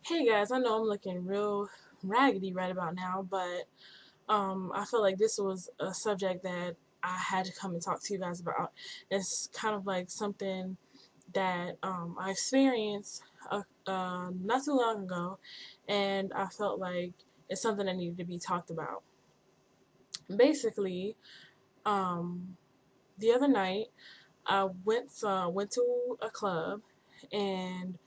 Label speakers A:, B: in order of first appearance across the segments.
A: Hey guys, I know I'm looking real raggedy right about now, but I feel like this was a subject that I had to come and talk to you guys about. It's kind of like something that I experienced not too long ago, and I felt like it's something that needed to be talked about. Basically, um, the other night I went to a club, and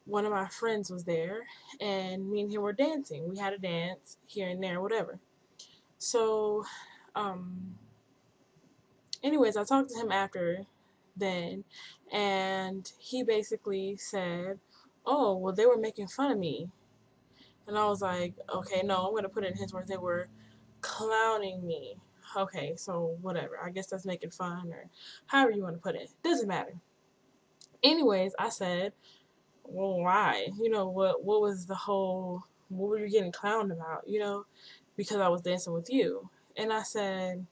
A: one of my friends was there, and me and him were dancing. We had a dance here and there, whatever. So, um, anyways, I talked to him after then, and he basically said, "Oh, well, they were making fun of me." And I was like, "Okay, no, I'm gonna put it in his words. They were clowning me." Okay, so whatever. I guess that's making fun or however you want to put it. Doesn't matter. Anyways, I said, well, why? What was the whole, what were you getting clowned about? Because I was dancing with you. And I said,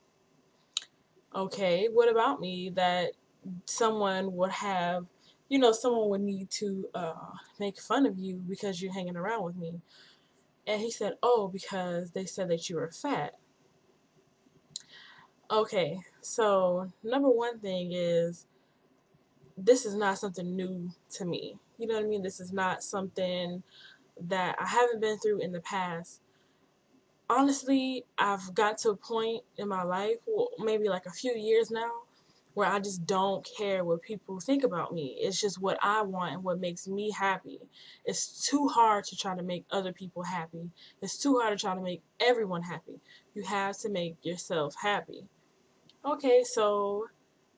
A: okay, what about me that someone would have, someone would need to make fun of you because you're hanging around with me? And he said, oh, because they said that you were fat. Okay, so number one thing is, this is not something new to me. You know what I mean? This is not something that I haven't been through in the past. Honestly, I've got to a point in my life, well, maybe like a few years now, where I just don't care what people think about me. It's just what I want and what makes me happy. It's too hard to try to make other people happy. It's too hard to try to make everyone happy. You have to make yourself happy. Okay, so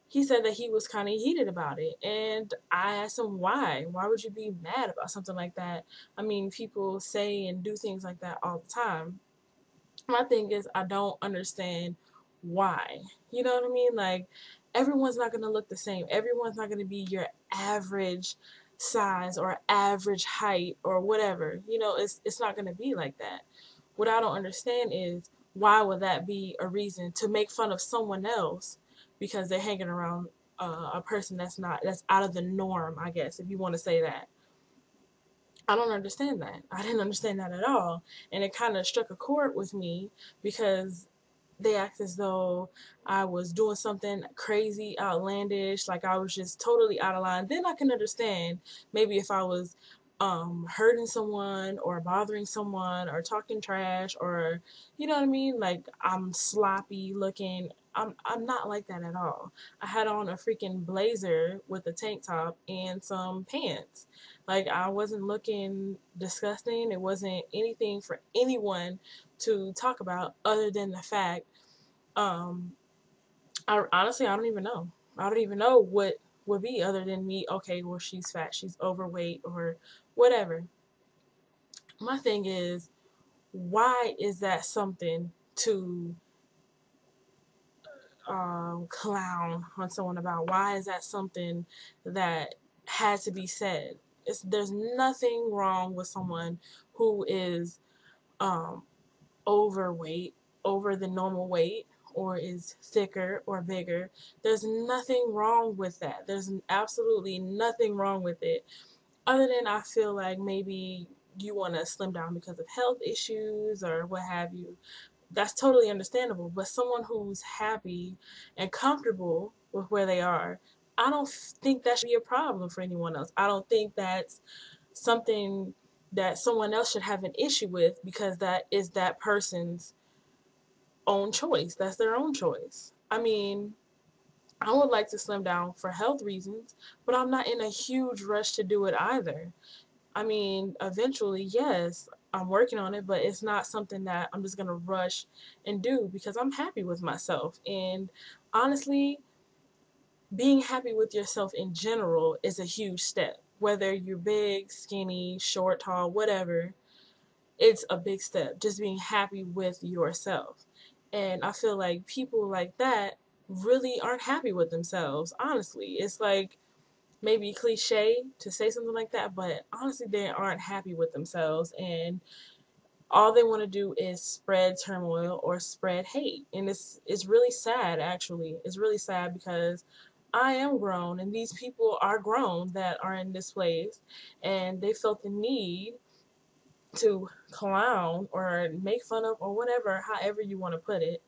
A: he said that he was kind of heated about it. And I asked him why. Why would you be mad about something like that? I mean, people say and do things like that all the time. My thing is, I don't understand why. You know what I mean? Like, everyone's not going to look the same. Everyone's not going to be your average size or average height or whatever. It's not going to be like that. What I don't understand is, why would that be a reason to make fun of someone else because they're hanging around a person that's out of the norm, I guess, if you want to say that. I don't understand that. I didn't understand that at all. And it kind of struck a chord with me because they act as though I was doing something crazy, outlandish, like I was just totally out of line. Then I can understand maybe if I was hurting someone or bothering someone or talking trash or you know what I mean? Like I'm sloppy looking. I'm not like that at all. I had on a freaking blazer with a tank top and some pants. Like I wasn't looking disgusting. It wasn't anything for anyone to talk about other than the fact um I don't even know. I don't even know what would be other than me, okay, well she's fat, she's overweight or whatever. My thing is, why is that something to clown on someone about? Why is that something that had to be said? There's nothing wrong with someone who is um overweight, over the normal weight, or is thicker or bigger. There's nothing wrong with that. There's absolutely nothing wrong with it. Other than I feel like maybe you want to slim down because of health issues or what have you. That's totally understandable. But someone who's happy and comfortable with where they are, I don't think that should be a problem for anyone else. I don't think that's something that someone else should have an issue with because that is that person's own choice. That's their own choice. I mean, I would like to slim down for health reasons, but I'm not in a huge rush to do it either. I mean, eventually, yes, I'm working on it, but it's not something that I'm just going to rush and do because I'm happy with myself. And honestly, being happy with yourself in general is a huge step. Whether you're big, skinny, short, tall, whatever, it's a big step. Just being happy with yourself. And I feel like people like that really aren't happy with themselves, honestly. It's like maybe cliche to say something like that, but honestly, they aren't happy with themselves. And all they want to do is spread turmoil or spread hate. And it's really sad, actually. It's really sad because I am grown and these people are grown that are in this place, and they felt the need to clown or make fun of or whatever, however you want to put it.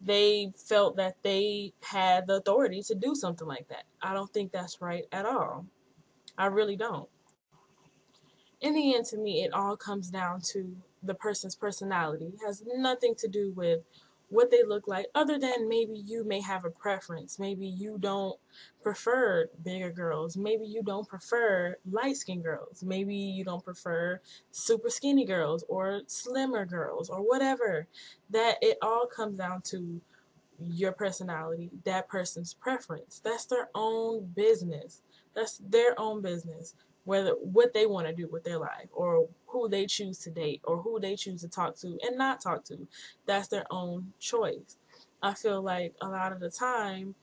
A: They felt that they had the authority to do something like that. I don't think that's right at all. I really don't. In the end, to me, it all comes down to the person's personality. It has nothing to do with what they look like, other than maybe you may have a preference. Maybe you don't prefer bigger girls. Maybe you don't prefer light skinned girls. Maybe you don't prefer super skinny girls or slimmer girls or whatever. That it all comes down to your personality, that person's preference. That's their own business. That's their own business. Whether what they want to do with their life, or who they choose to date, or who they choose to talk to and not talk to, that's their own choice. I feel like a lot of the time,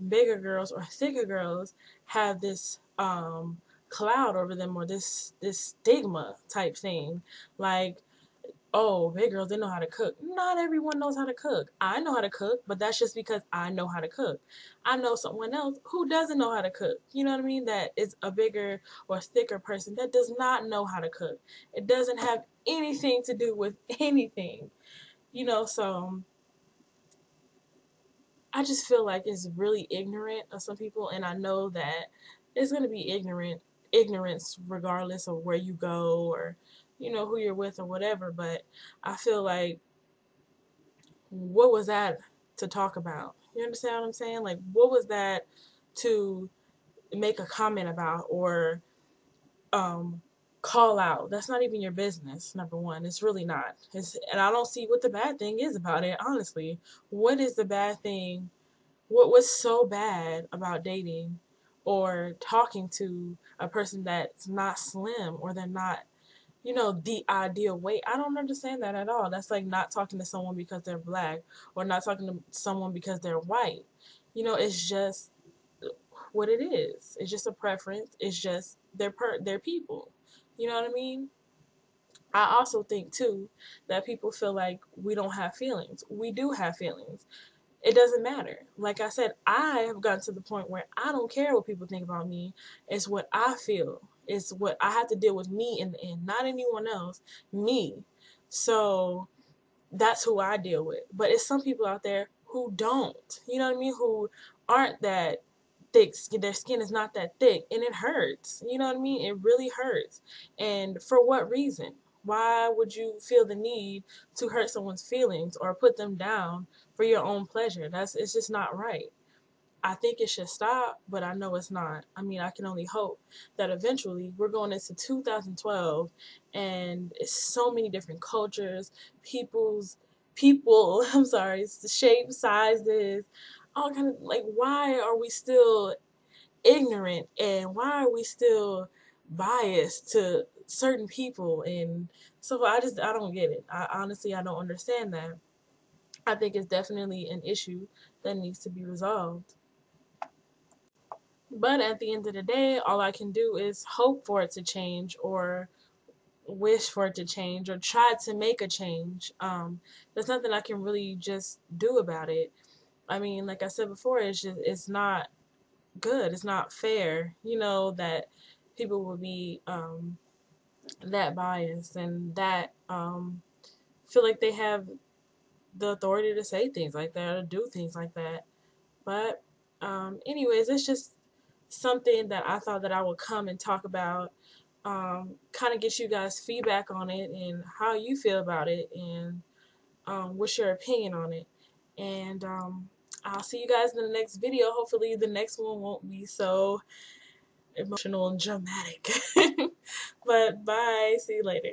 A: bigger girls or thicker girls have this cloud over them, or this stigma type thing, like, oh, big girls, they know how to cook. Not everyone knows how to cook. I know how to cook, but that's just because I know how to cook. I know someone else who doesn't know how to cook. You know what I mean? That is a bigger or thicker person that does not know how to cook. It doesn't have anything to do with anything. So I just feel like it's really ignorant of some people, and I know that it's going to be ignorance regardless of where you go, or who you're with or whatever. But I feel like, what was that to talk about? You understand what I'm saying? Like, what was that to make a comment about, or um call out? That's not even your business. Number one, it's really not. And I don't see what the bad thing is about it, honestly. What is the bad thing? What was so bad about dating or talking to a person that's not slim, or they're not the ideal weight? I don't understand that at all. That's like not talking to someone because they're black, or not talking to someone because they're white. It's just what it is. It's just a preference. It's just they're people. You know what I mean? I also think too that people feel like we don't have feelings. We do have feelings. It doesn't matter. Like I said, I have gotten to the point where I don't care what people think about me. It's what I feel. It's what I have to deal with, me in the end, not anyone else, me. So that's who I deal with. But it's some people out there who don't, you know what I mean? Who aren't that thick. Their skin is not that thick, and it hurts. You know what I mean? It really hurts. And for what reason? Why would you feel the need to hurt someone's feelings or put them down for your own pleasure? It's just not right. I think it should stop, but I know it's not. I mean, I can only hope that eventually, we're going into 2012, and it's so many different cultures, people, I'm sorry, shapes, sizes, all kind of, like, why are we still ignorant, and why are we still biased to certain people? And so I don't get it. I don't understand that. I think it's definitely an issue that needs to be resolved. But at the end of the day, all I can do is hope for it to change, or wish for it to change, or try to make a change. There's nothing I can really just do about it. I mean, like I said before, it's not good. It's not fair, that people will be that biased, and that feel like they have the authority to say things like that, or do things like that. But anyways, it's just something that I thought that I would come and talk about, kind of get you guys feedback on it, and how you feel about it, and what's your opinion on it. And I'll see you guys in the next video. Hopefully the next one won't be so emotional and dramatic. But bye. See you later.